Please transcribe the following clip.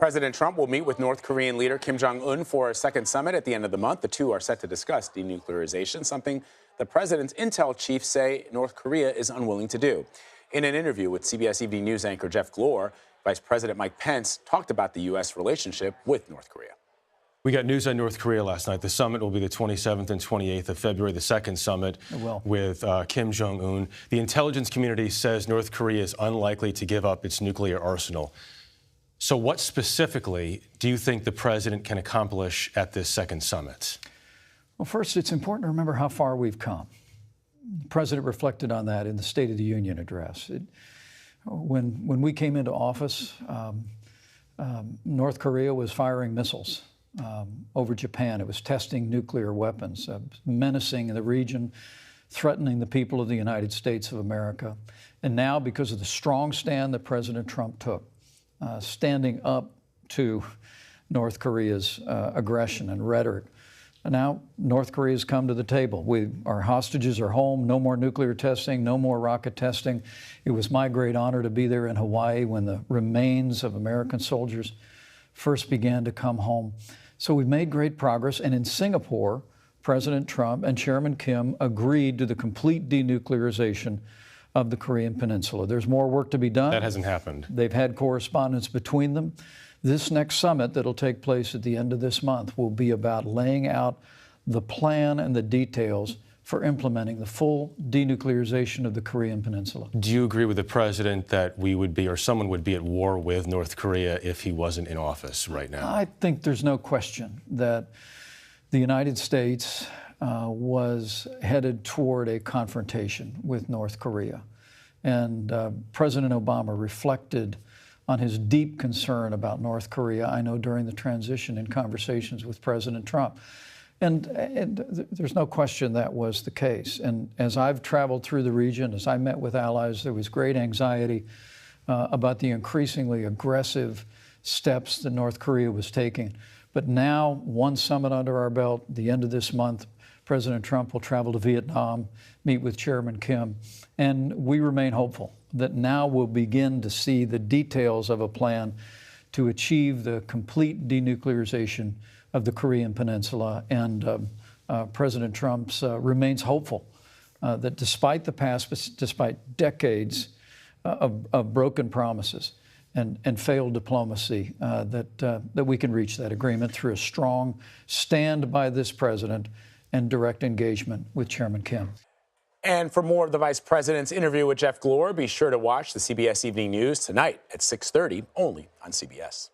President Trump will meet with North Korean leader Kim Jong Un for a second summit at the end of the month. The two are set to discuss denuclearization, something the president's intel chiefs say North Korea is unwilling to do. In an interview with CBS Evening News anchor Jeff Glor, Vice President Mike Pence talked about the U.S. relationship with North Korea. We got news on North Korea last night. The summit will be the 27th and 28th of February, the second summit with Kim Jong Un. The intelligence community says North Korea is unlikely to give up its nuclear arsenal. So what specifically do you think the president can accomplish at this second summit? Well, first, it's important to remember how far we've come. The president reflected on that in the State of the Union address. When we came into office, North Korea was firing missiles over Japan. It was testing nuclear weapons, menacing the region, threatening the people of the United States of America. And now, because of the strong stand that President Trump took, standing up to North Korea's aggression and rhetoric, now North Korea's come to the table. Our hostages are home, no more nuclear testing, no more rocket testing. It was my great honor to be there in Hawaii when the remains of American soldiers first began to come home. So we've made great progress, and in Singapore, President Trump and Chairman Kim agreed to the complete denuclearization of the Korean Peninsula. There's more work to be done. That hasn't happened. They've had correspondence between them. This next summit that'll take place at the end of this month will be about laying out the plan and the details for implementing the full denuclearization of the Korean Peninsula. Do you agree with the president that we would be, or someone would be at war with North Korea if he wasn't in office right now? I think there's no question that the United States was headed toward a confrontation with North Korea. And President Obama reflected on his deep concern about North Korea, I know, during the transition in conversations with President Trump. And there's no question that was the case. And as I've traveled through the region, as I met with allies, there was great anxiety about the increasingly aggressive steps that North Korea was taking. But now, one summit under our belt, the end of this month, President Trump will travel to Vietnam, meet with Chairman Kim, and we remain hopeful that now we'll begin to see the details of a plan to achieve the complete denuclearization of the Korean Peninsula. And President Trump remains hopeful that despite the past, despite decades of broken promises and failed diplomacy, that we can reach that agreement through a strong stand by this president and direct engagement with Chairman Kim. And for more of the Vice President's interview with Jeff Glor, be sure to watch the CBS Evening News tonight at 6:30, only on CBS.